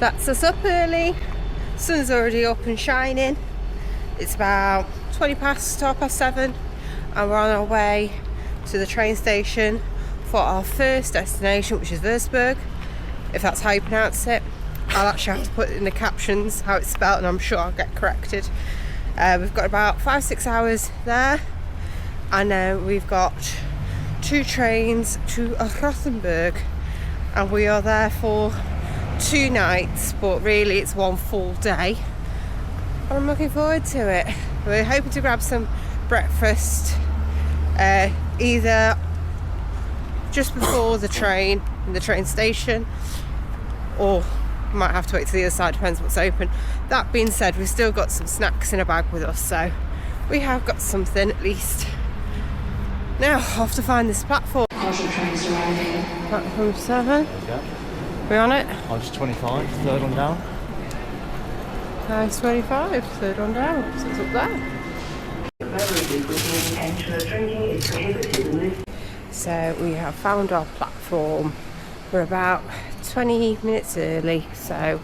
That's us up early. Sun's already up and shining. It's about 7:20, and we're on our way to the train station for our first destination, which is Wurzburg, if that's how you pronounce it. I'll actually have to put in the captions how it's spelled, and I'm sure I'll get corrected. We've got about 5-6 hours there, and we've got 2 trains to Rothenburg, and we are there for 2 nights, but really it's 1 full day. I'm looking forward to it. We're hoping to grab some breakfast either just before the train in the train station, or might have to wait to the other side, depends what's open. That being said, we've still got some snacks in a bag with us, so we have got something at least. Now off to find this platform. Platform 7. We on it? I was 25, third one down. Nice, 25, third one down. So it's up there. So we have found our platform. We're about 20 minutes early, so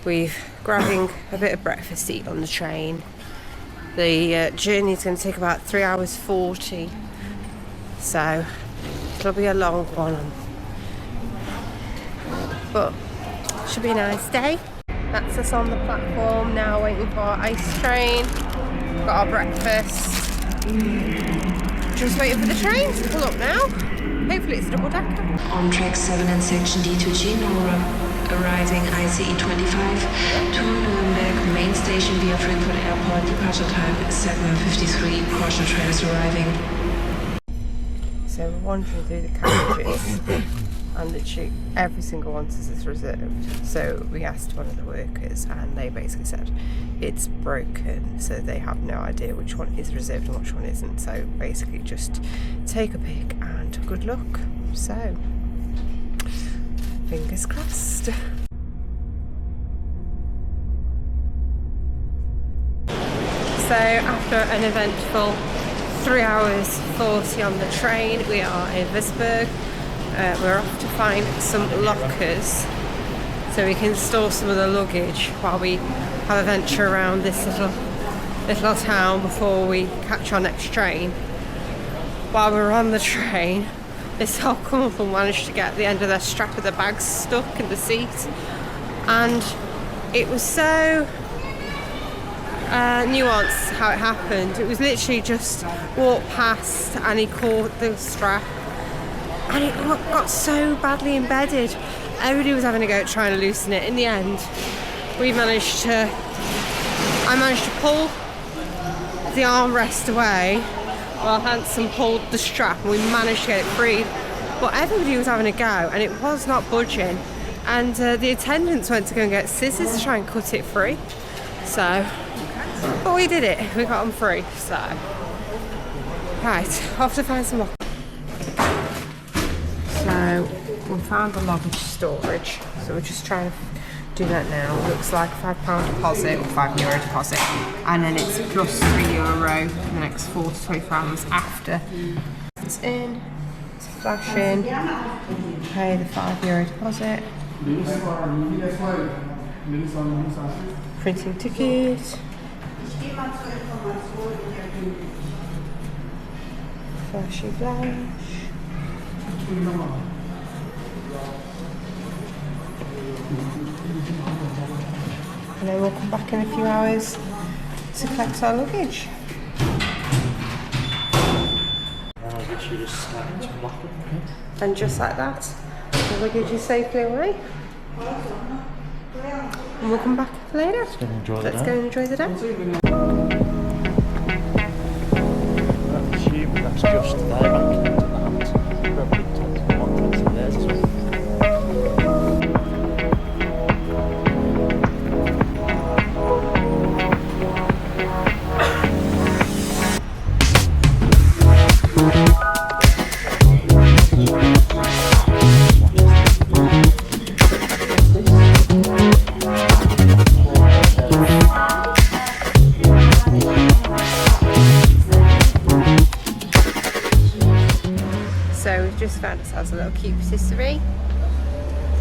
we're grabbing a bit of breakfast to eat on the train. The journey is going to take about 3 hours 40, so it'll be a long one, but should be a nice day. That's us on the platform now, waiting for our ice train. Got our breakfast, just waiting for the train to pull up now. Hopefully it's a double decker. On track 7 and section D to G, arriving ICE 25 to Nuremberg main station via Frankfurt Airport. Departure time is 7:53. Caution trains arriving. So we're wandering through the carriages, and literally every single one says it's reserved. So we asked one of the workers, and they basically said it's broken, so they have no idea which one is reserved and which one isn't. So basically just take a pick and good luck. So fingers crossed. So after an eventful 3 hours 40 on the train, we are in Wurzburg. We're off to find some lockers so we can store some of the luggage while we have a venture around this little town before we catch our next train. While we're on the train, this whole couple managed to get the end of their strap of their bags stuck in the seat, and it was so nuanced how it happened. It was literally just walk past and he caught the strap, and it got so badly embedded. Everybody was having a go at trying to loosen it. In the end, I managed to pull the armrest away while Hanson pulled the strap, and we managed to get it free. But everybody was having a go, and it was not budging. And the attendants went to go and get scissors to try and cut it free. So, but we did it. We got them free. So, right, off to find some lockers. So we found the luggage storage, so we're just trying to do that now. It looks like £5 deposit or €5 deposit, and then it's plus €3 for the next 4 to 24 hours after. It's in, it's flash in, pay the €5 deposit, printing ticket, flashy flash. And then we'll come back in a few hours to collect our luggage. And just like that, the luggage is safely away. And we'll come back later. Let's go and enjoy the day. I assume that's just their bank account in the house. Probably takes theirs as well. So we've just found ourselves a little cute patisserie.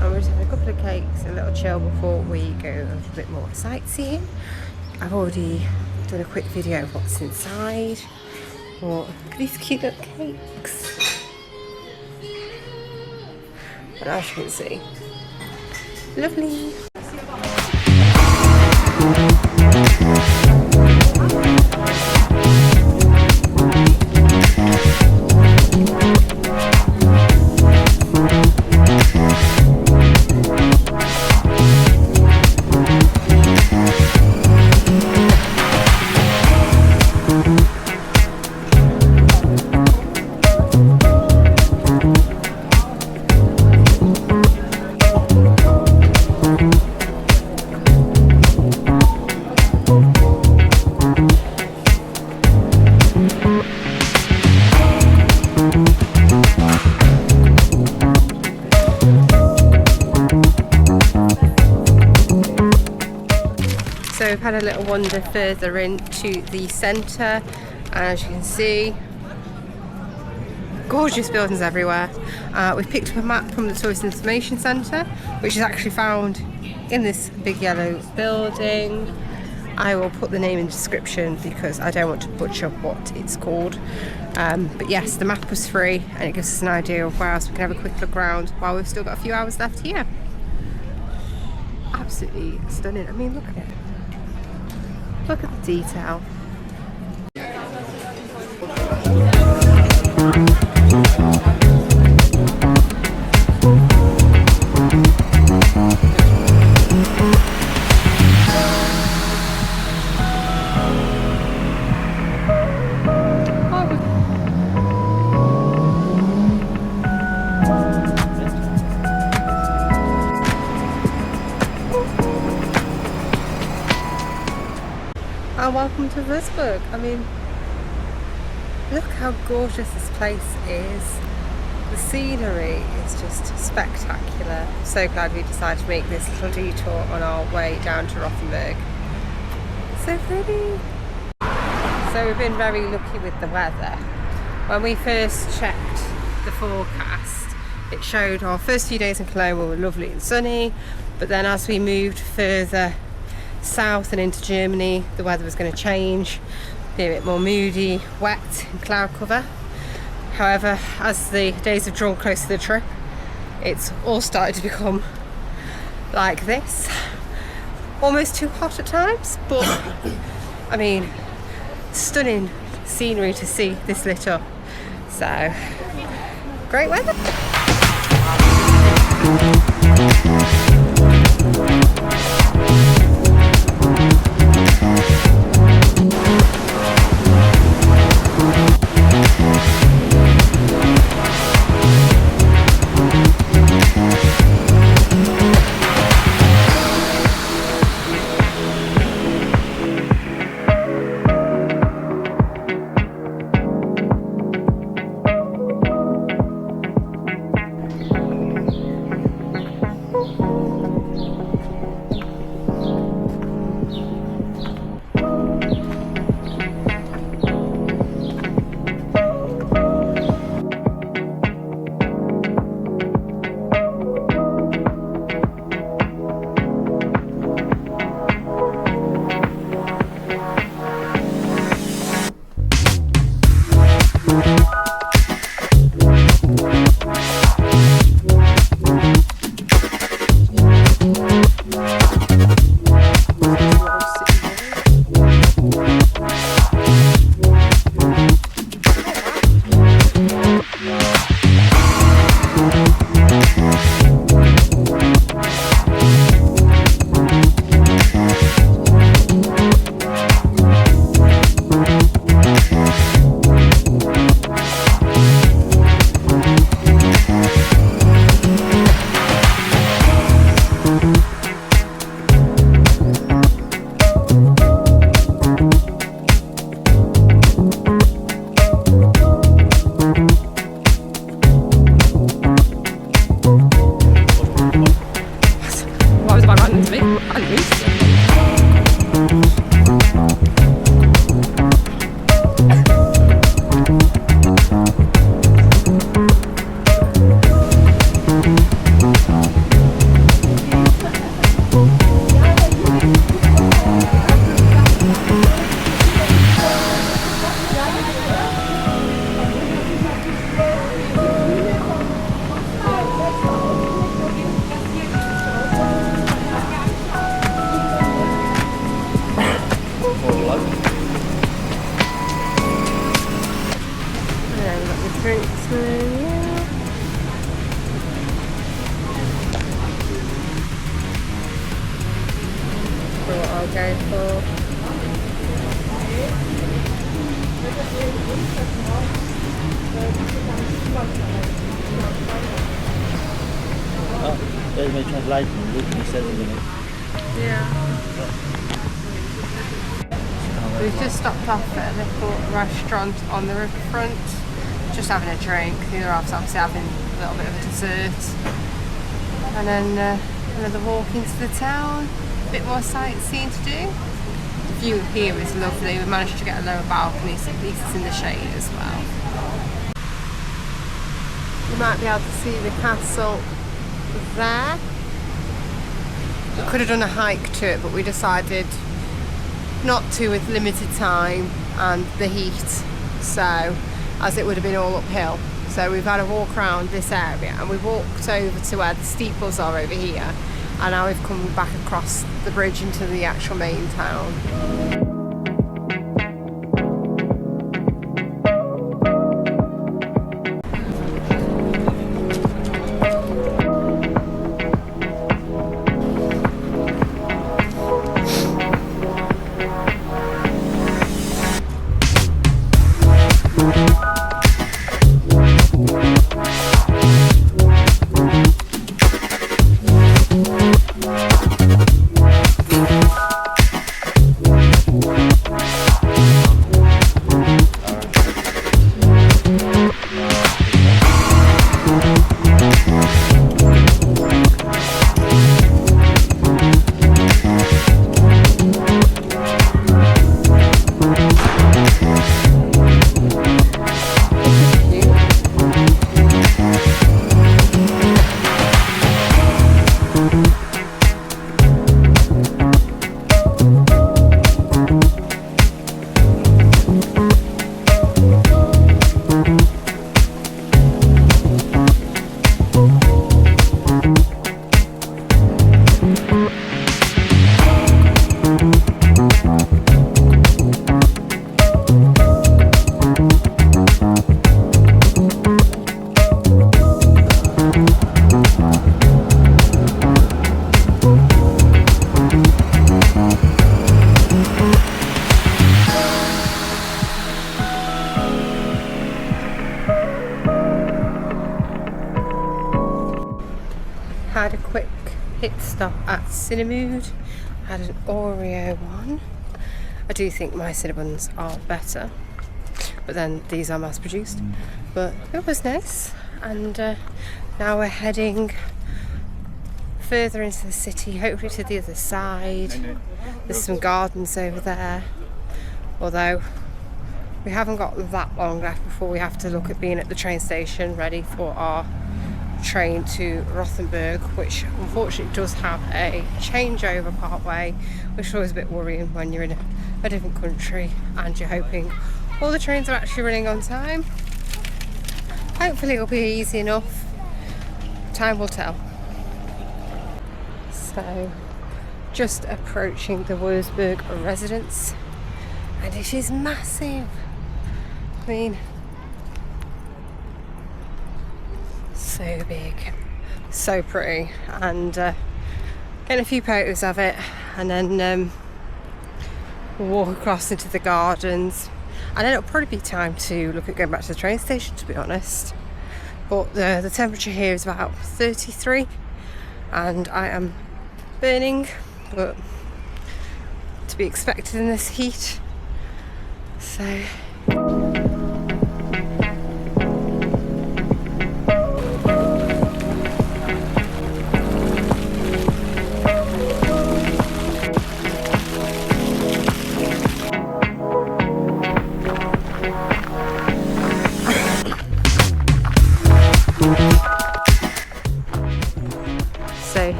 and we're just having a couple of cakes and a little chill before we go a little bit more sightseeing. I've already done a quick video of what's inside. Oh, look at these cute little cakes. And as you can see, lovely. So we've had a little wander further into the centre, and as you can see, gorgeous buildings everywhere. We've picked up a map from the Tourist Information Centre, which is actually found in this big yellow building. I will put the name in the description because I don't want to butcher what it's called. But yes, the map was free and it gives us an idea of where else we can have a quick look around while we've still got a few hours left here. Absolutely stunning. I mean, look at it. Look at the detail. And welcome to Wurzburg. I mean, look how gorgeous this place is. The scenery is just spectacular. So glad we decided to make this little detour on our way down to Rothenburg. So pretty. So we've been very lucky with the weather. When we first checked the forecast, it showed our first few days in Cologne were lovely and sunny, but then as we moved further south and into Germany, the weather was going to change, be a bit more moody, wet and cloud cover. However, as the days have drawn close to the trip, it's all started to become like this. Almost too hot at times, but I mean, stunning scenery to see this lit up. So, great weather. Drinks menu. What I'll go for. Oh, there's my translation. Look, he says in it. Yeah. We've just stopped off at a little restaurant on the riverfront, just having a drink. The other half's obviously having a little bit of a dessert. And then another walk into the town, a bit more sightseeing to do. The view here is lovely. We managed to get a lower balcony, so at least it's in the shade as well. You might be able to see the castle there. We could have done a hike to it, but we decided not to with limited time and the heat, so as it would have been all uphill. So we've had a walk around this area and we walked over to where the steeples are over here, and now we've come back across the bridge into the actual main town. Had a quick pit stop at Cinemood, had an Oreo one. I do think my Cinnabons are better, but then these are mass produced. But it was nice, and now we're heading further into the city, hopefully to the other side. There's some gardens over there, although we haven't got that long left before we have to look at being at the train station ready for our train to Rothenburg, which unfortunately does have a changeover part way, which is always a bit worrying when you're in a different country and you're hoping all the trains are actually running on time. Hopefully it'll be easy enough. Time will tell. So just approaching the Wurzburg residence, and it is massive. I mean, so big, so pretty, and getting a few photos of it, and then we'll walk across into the gardens, and then it'll probably be time to look at going back to the train station, to be honest. But the temperature here is about 33 and I am burning, but to be expected in this heat. So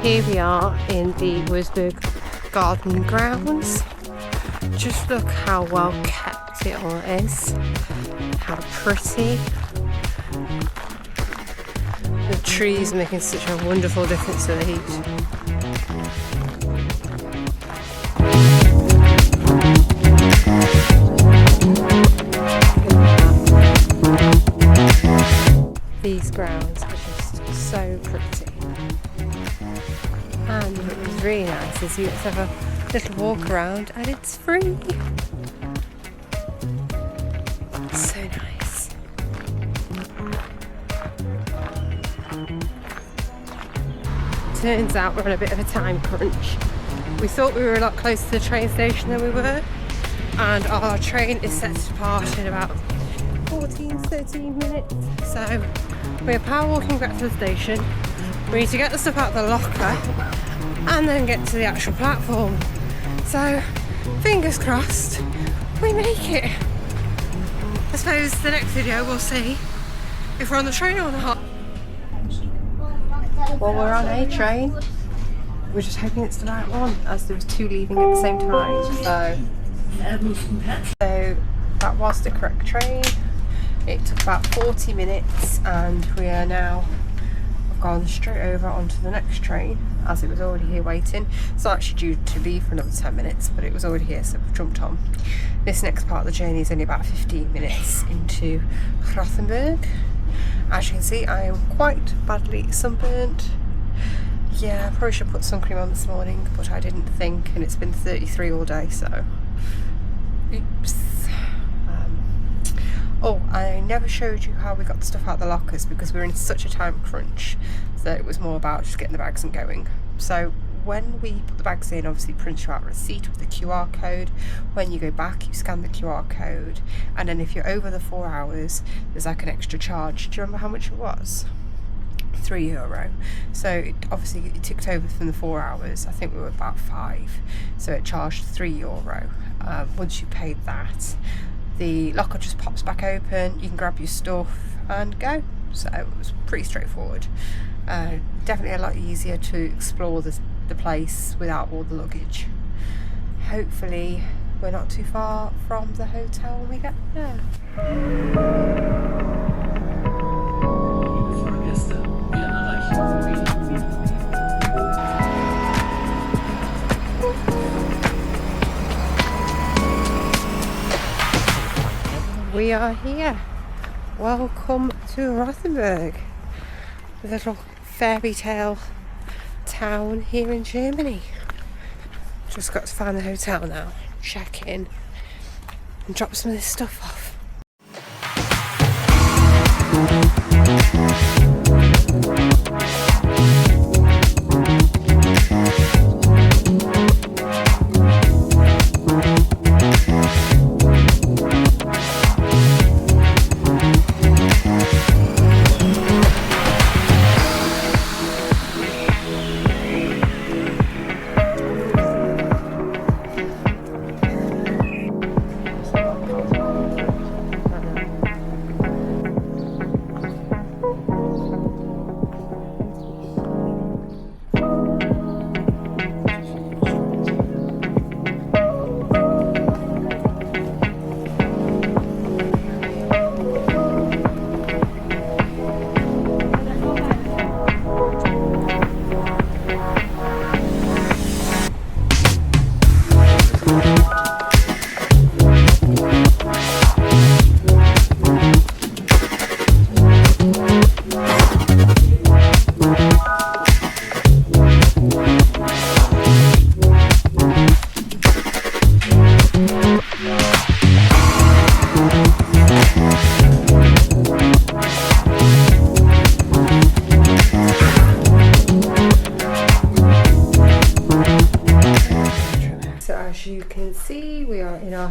here we are in the Wurzburg garden grounds. Just look how well kept it all is, how pretty. The trees are making such a wonderful difference to the heat. says, let's have a little walk around, and it's free. So nice. Turns out we're on a bit of a time crunch. We thought we were a lot closer to the train station than we were, and our train is set to depart in about 13 minutes. So we're power walking back to the station. We need to get the stuff out of the locker and then get to the actual platform. So fingers crossed we make it. I suppose the next video we'll see if we're on the train or not. Well, we're on a train. We're just hoping it's the right one, as there was two leaving at the same time. So that was the correct train. It took about 40 minutes, and we are now gone straight over onto the next train, as it was already here waiting. It's not actually due to leave for another 10 minutes, but it was already here, so we've jumped on. This next part of the journey is only about 15 minutes into Rothenburg. As you can see, I am quite badly sunburnt. Yeah, I probably should put sun cream on this morning, but I didn't think, and it's been 33 all day, so oops. Oh, I never showed you how we got the stuff out of the lockers because we were in such a time crunch, so it was more about just getting the bags and going. So when we put the bags in, obviously print you out a receipt with the QR code. When you go back, you scan the QR code, and then if you're over the 4 hours, there's like an extra charge. Do you remember how much it was? €3. So obviously it ticked over from the 4 hours. I think we were about 5, so it charged €3. Once you paid that, the locker just pops back open, you can grab your stuff and go. So it was pretty straightforward. Definitely a lot easier to explore the place without all the luggage. Hopefully we're not too far from the hotel when we get there. We are here. Welcome to Rothenburg, the little fairy tale town here in Germany. Just got to find the hotel now, check in, and drop some of this stuff off.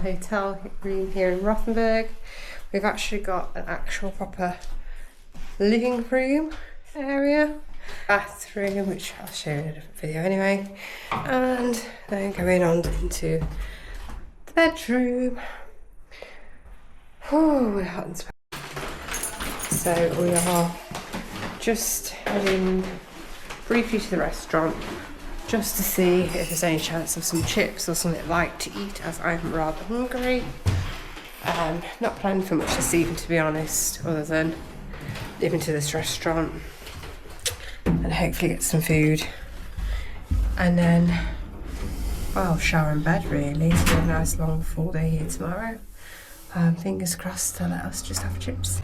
Hotel room here in Rothenburg. We've actually got an actual proper living room area, bathroom, which I'll show you in a different video anyway, and then going on into the bedroom. Oh, we're hot and sweaty. So we are just heading briefly to the restaurant just to see if there's any chance of some chips or something light to eat, as I'm rather hungry. Not planning for much this evening, to be honest, other than nip into this restaurant and hopefully get some food, and then, well, shower in bed really. It's been a nice long full day here tomorrow. Fingers crossed to let us just have chips.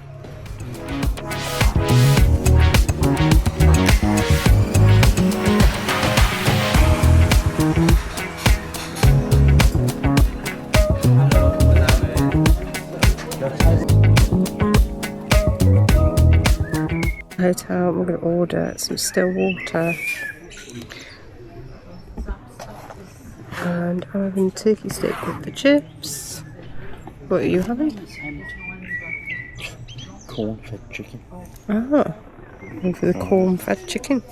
Hotel, we're going to order some still water. And I'm having turkey steak with the chips. What are you having? Corn-fed chicken. Ah, going for the corn-fed chicken.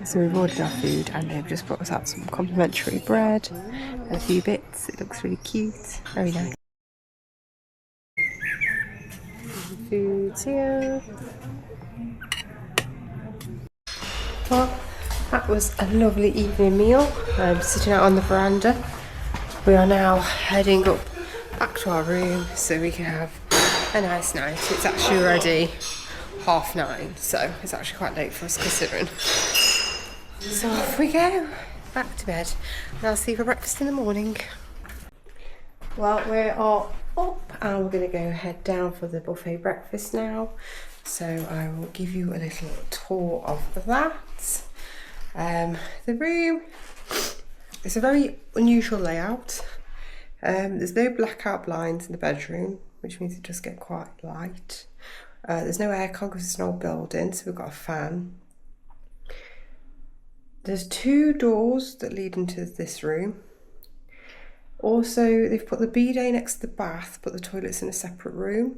So we've ordered our food and they've just brought us out some complimentary bread and a few bits. It looks really cute, very nice. Food's here. Well, that was a lovely evening meal. I'm sitting out on the veranda. We are now heading up back to our room so we can have a nice night. It's actually already 9:30, so it's actually quite late for us considering. So off we go, back to bed, and I'll see you for breakfast in the morning. Well, we are up and we're going to go head down for the buffet breakfast now. So I will give you a little tour of that. The room is a very unusual layout. There's no blackout blinds in the bedroom, which means it does get quite light. There's no aircon because it's an old building, so we've got a fan. There's 2 doors that lead into this room. Also, they've put the bidet next to the bath, but the toilet's in a separate room.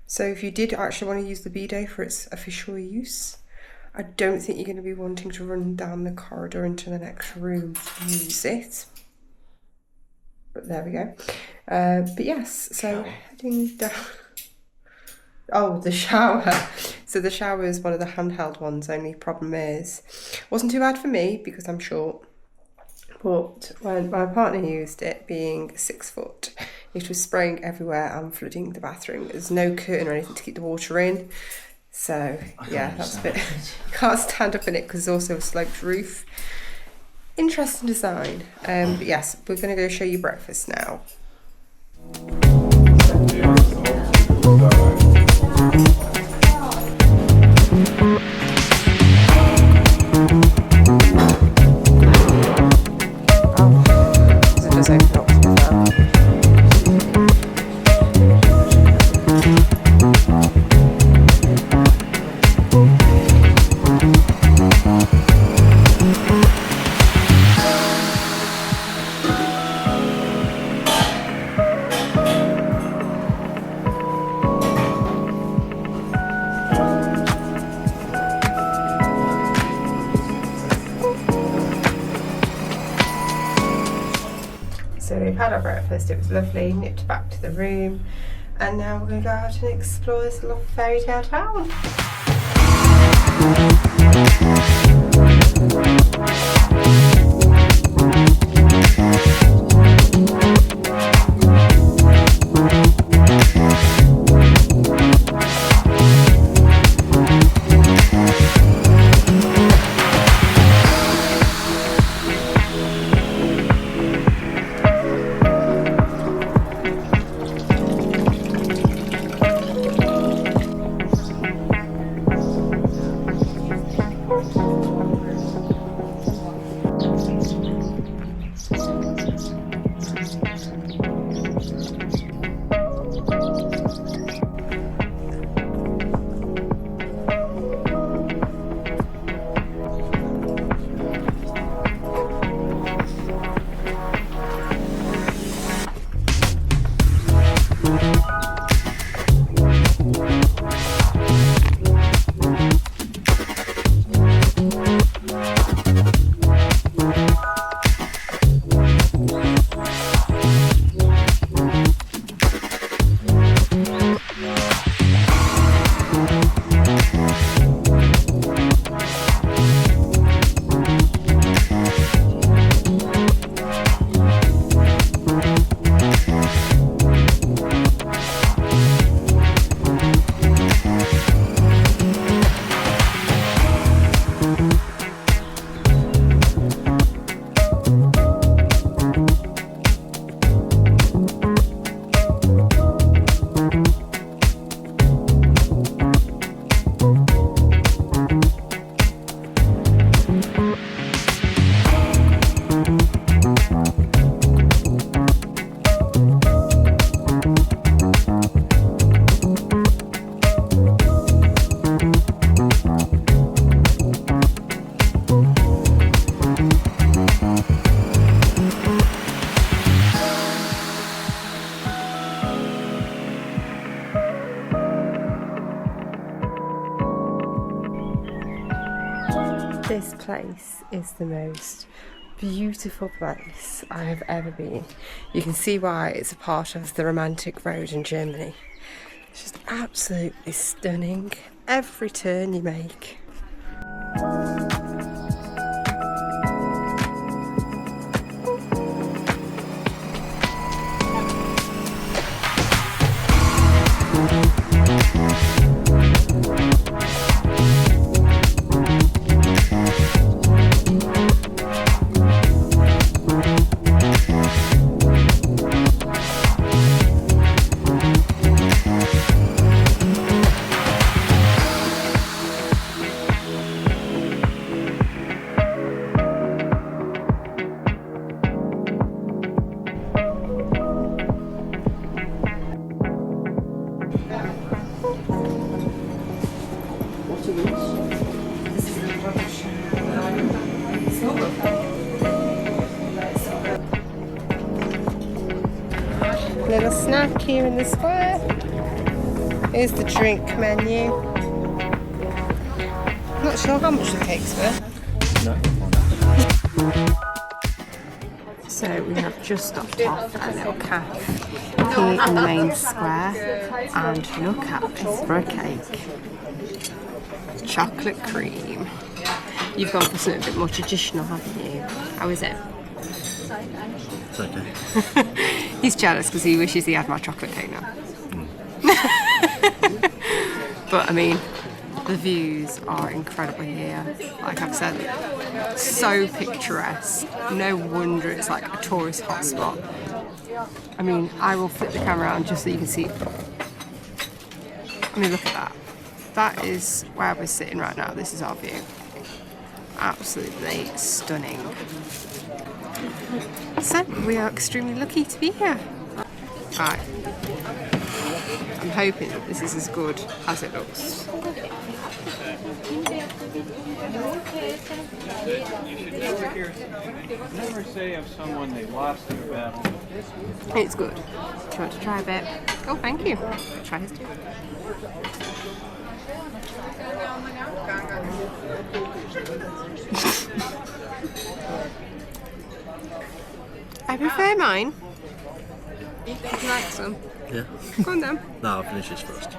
So if you did actually want to use the bidet for its official use, I don't think you're going to be wanting to run down the corridor into the next room to use it. But there we go. But yes, so heading down. Oh, the shower. So the shower is one of the handheld ones, only problem is, wasn't too bad for me because I'm short. But when my partner used it, being 6 foot, it was spraying everywhere and flooding the bathroom. There's no curtain or anything to keep the water in. So yeah, that's a bit, can't stand up in it because it's also a sloped roof. Interesting design. But yes, we're going to go show you breakfast now. So we've had our breakfast, it was lovely, nipped back to the room, and now we're going to go out and explore this little fairy tale town. This place is the most beautiful place I have ever been. You can see why it's a part of the romantic road in Germany. It's just absolutely stunning. Every turn you make. Little snack here in the square. Here's the drink menu. Not sure how much the cakes were. No. So we have just stopped off at a little cafe here in the main square, and look at this for a cake. Chocolate cream. You've gone for something a bit more traditional, haven't you? How is it? It's okay. He's jealous because he wishes he had my chocolate cake now. But I mean, the views are incredible here. Like I've said, so picturesque. No wonder it's like a tourist hotspot. I mean, I will flip the camera around just so you can see. I mean, look at that. That is where we're sitting right now. This is our view. Absolutely stunning. So, we are extremely lucky to be here. Right. I'm hoping that this is as good as it looks. Never say of someone they lost in a battle. It's good. Do you want to try a bit? Oh, thank you. Try his too. I prefer mine. Would you like some? Yeah. Go on then. No, I'll finish this first.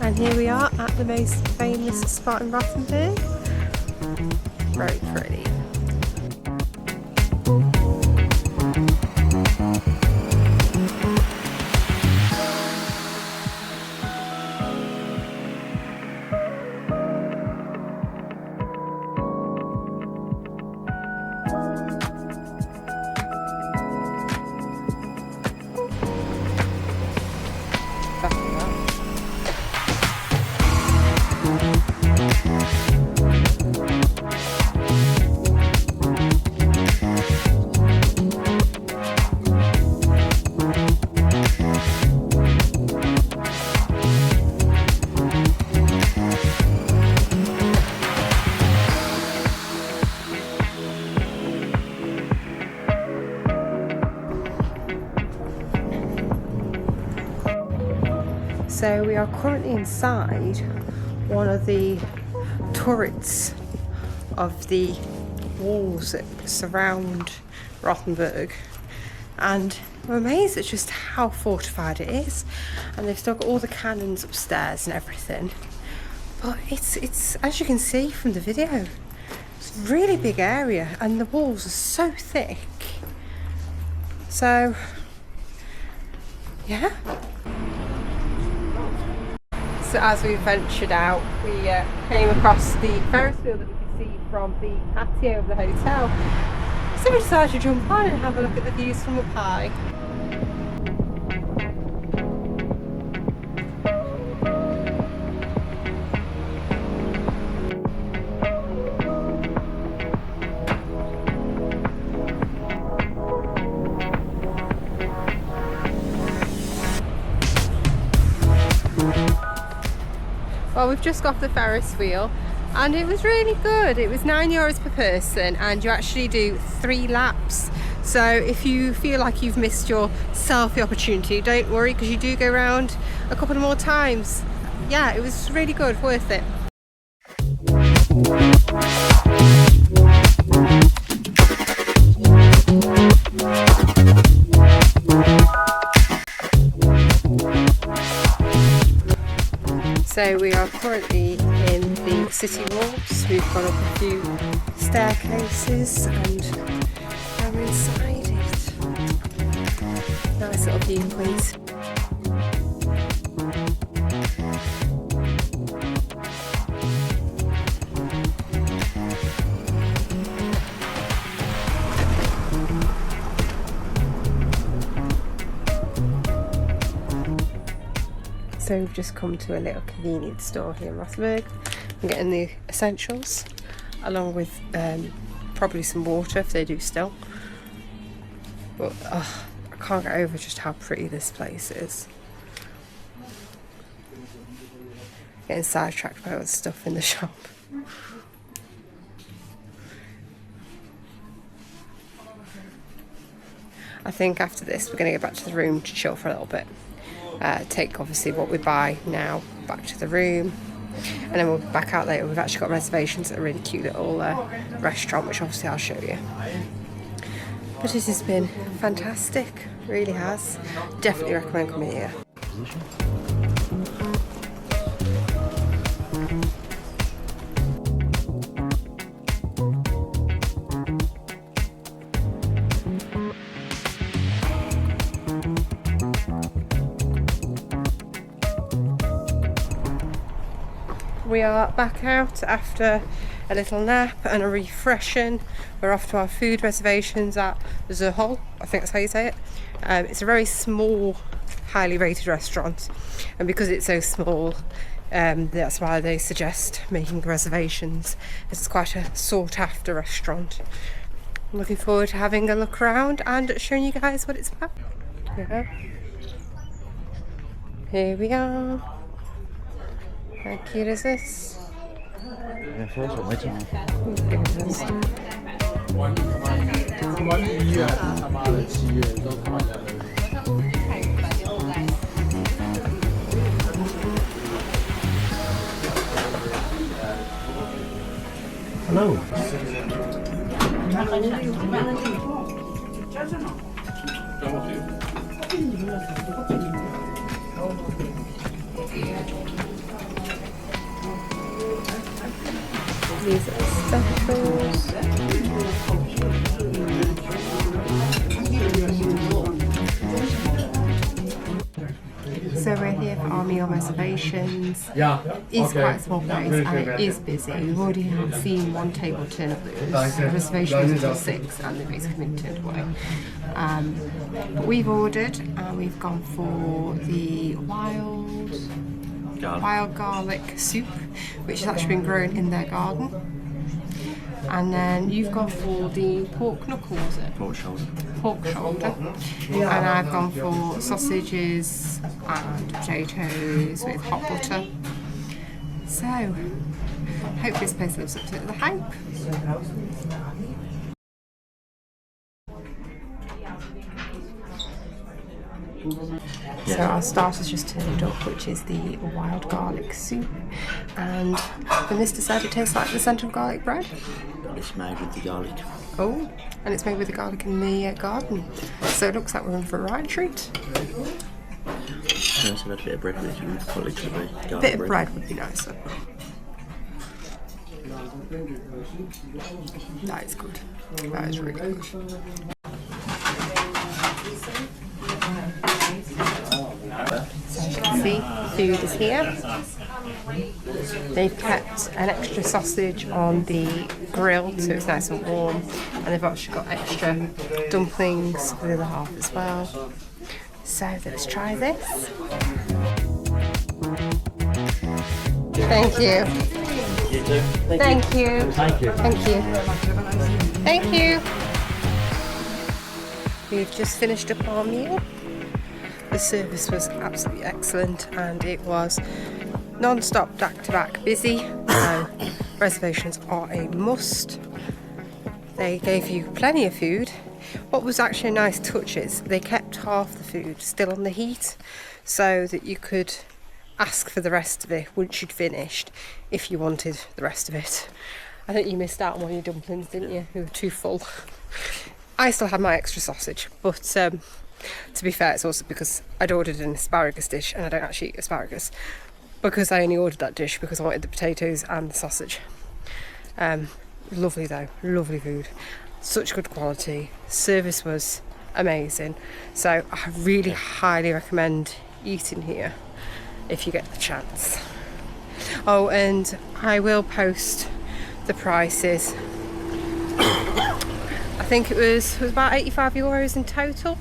And here we are at the most famous spot in Rothenburg. Very pretty. So we are currently inside one of the turrets of the walls that surround Rothenburg, and I'm amazed at just how fortified it is, and they've still got all the cannons upstairs and everything. But it's as you can see from the video, It's a really big area and the walls are so thick. So, yeah. So as we ventured out, we came across the Ferris wheel that we could see from the patio of the hotel. So we decided to jump on and have a look at the views from up high. Well, we've just got the Ferris wheel and it was really good. It was €9 per person and you actually do 3 laps. So if you feel like you've missed your selfie opportunity, don't worry, because you do go around a couple more times. Yeah, it was really good, worth it. So we are currently in the city walks. We've gone up a few staircases and now we're inside it. Nice little view, please. So we've just come to a little convenience store here in Rothenburg. I'm getting the essentials along with probably some water if they do still. But I can't get over just how pretty this place is. Getting sidetracked by all the stuff in the shop. I think after this we're going to go back to the room to chill for a little bit. Take obviously what we buy now back to the room and then we'll be back out later. We've actually got reservations at a really cute little restaurant, which obviously I'll show you. But it has been fantastic, really has. Definitely recommend coming here. We are back out after a little nap and a refreshing. We're off to our food reservations at Zuhol, I think that's how you say it. It's a very small, highly rated restaurant, and because it's so small, that's why they suggest making reservations. It's quite a sought after restaurant. I'm looking forward to having a look around and showing you guys what it's about. Yeah. Here we are. How cute is this? Hello. These are essentials. So we're here for our meal reservations. It's quite a small place and it is busy. We've already seen one table turn up that was reservation was until 6 and they basically been turned away. But we've ordered and we've gone for the wild garlic soup, which has actually been grown in their garden. And then you've gone for the pork knuckle, was it? Pork shoulder. And I've gone for sausages and potatoes with hot butter. So, hope this place lives up to the hype. So our starters just turned up, which is the wild garlic soup, and the mister said it tastes like the scent of garlic bread. It's made with the garlic. Oh, and it's made with the garlic in the garden. So it looks like we're in for a right treat. I also had a bit of bread with you. Probably should be garlic A bit of bread would be nicer. That is good. That is really good. So as you can see, food is here. They've kept an extra sausage on the grill so it's nice and warm, and they've actually got extra dumplings for the other half as well. So let's try this. Thank you. Thank you. Thank you. Thank you. Thank you. We've just finished up our meal. The service was absolutely excellent and it was non-stop, back-to-back busy, so reservations are a must. They gave you plenty of food. What was actually a nice touch is they kept half the food still on the heat so that you could ask for the rest of it once you'd finished if you wanted the rest of it. I think you missed out on one of your dumplings, didn't you? You were too full. I still had my extra sausage, but to be fair, it's also because I'd ordered an asparagus dish and I don't actually eat asparagus, because I only ordered that dish because I wanted the potatoes and the sausage. Lovely though, lovely food, such good quality, service was amazing, so I really highly recommend eating here if you get the chance. Oh, and I will post the prices. I think it was about €85 in total,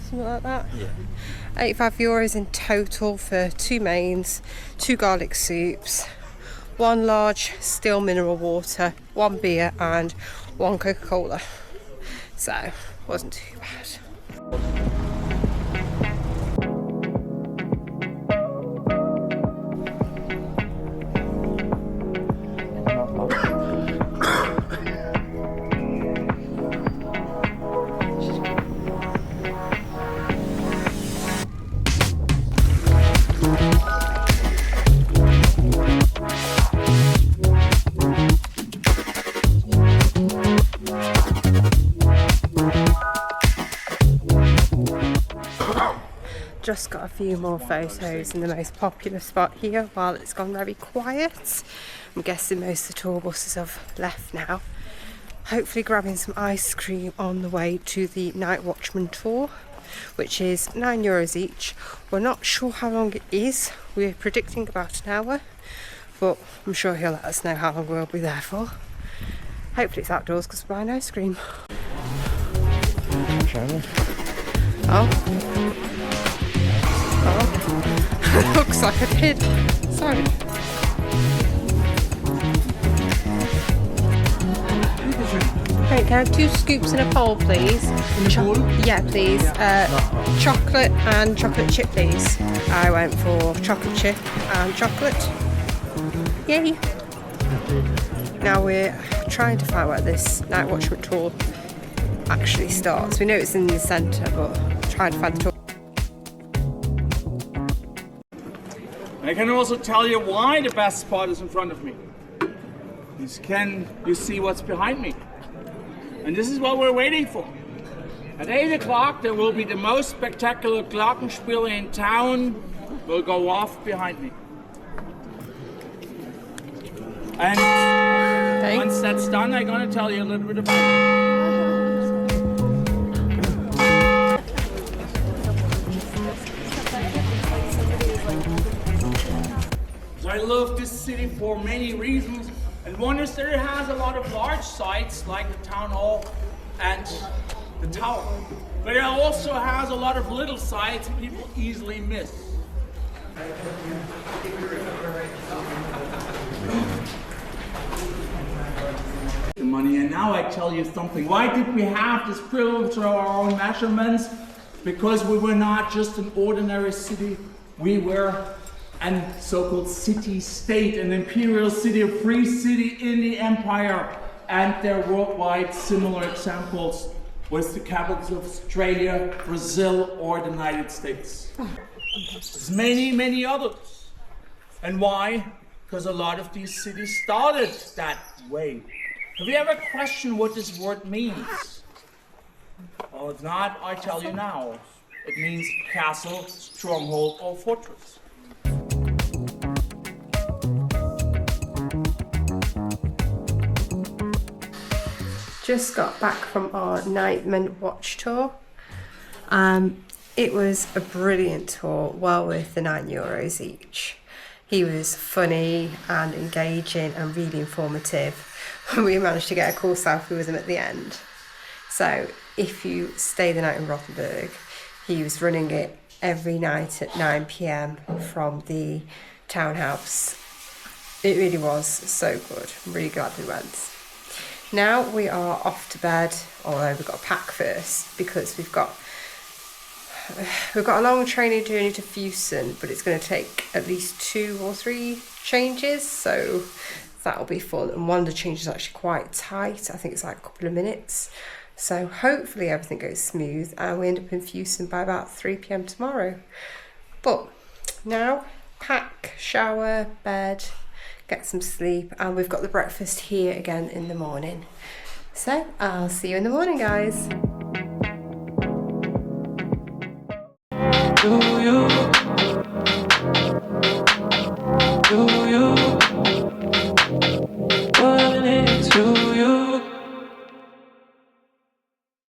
something like that. Yeah. €85 in total for 2 mains, 2 garlic soups, 1 large still mineral water, 1 beer and 1 Coca-Cola. So, wasn't too bad. Just got a few more photos in the most popular spot here while it's gone very quiet. I'm guessing most of the tour buses have left now. Hopefully grabbing some ice cream on the way to the Night Watchman tour, which is €9 each. We're not sure how long it is. We're predicting about an hour, but I'm sure he'll let us know how long we'll be there for. Hopefully it's outdoors because we're buying ice cream. Oh. Looks like I did. Sorry. Right, can I have 2 scoops in a bowl, please? Yeah, please. Chocolate and chocolate chip, please. I went for chocolate chip and chocolate. Yay! Now we're trying to find where this Night Watchman tour actually starts. We know it's in the centre, but trying to find the tour. I can also tell you why the best spot is in front of me. Can you see what's behind me? And this is what we're waiting for. At 8 o'clock there will be the most spectacular glockenspiel in town. Will go off behind me. And once that's done, I'm going to tell you a little bit about it. I love this city for many reasons, and one is that it has a lot of large sites like the town hall and the tower, but it also has a lot of little sites people easily miss. The money, and now I tell you something. Why did we have this privilege of our own measurements? Because we were not just an ordinary city, we were and so-called city-state, an imperial city, a free city in the empire, and there are worldwide similar examples with the capitals of Australia, Brazil, or the United States. There's many, many others. And why? Because a lot of these cities started that way. Have you ever questioned what this word means? Well, if not, I tell you now. It means castle, stronghold, or fortress. just got back from our Nightman watch tour. It was a brilliant tour, well worth the €9 each. He was funny and engaging and really informative. We managed to get a cool selfie with him at the end. So if you stay the night in Rothenburg, he was running it every night at 9 PM from the townhouse. It really was so good. I'm really glad we went. Now we are off to bed, although we've got to pack first because we've got a long training journey to Fussen, but it's going to take at least 2 or 3 changes, so that'll be fun. And one of the changes is actually quite tight. I think it's like a couple of minutes. So hopefully everything goes smooth and we end up in Fussen by about 3 PM tomorrow. But now, pack, shower, bed, get some sleep, and we've got the breakfast here again in the morning. So I'll see you in the morning, guys. Do you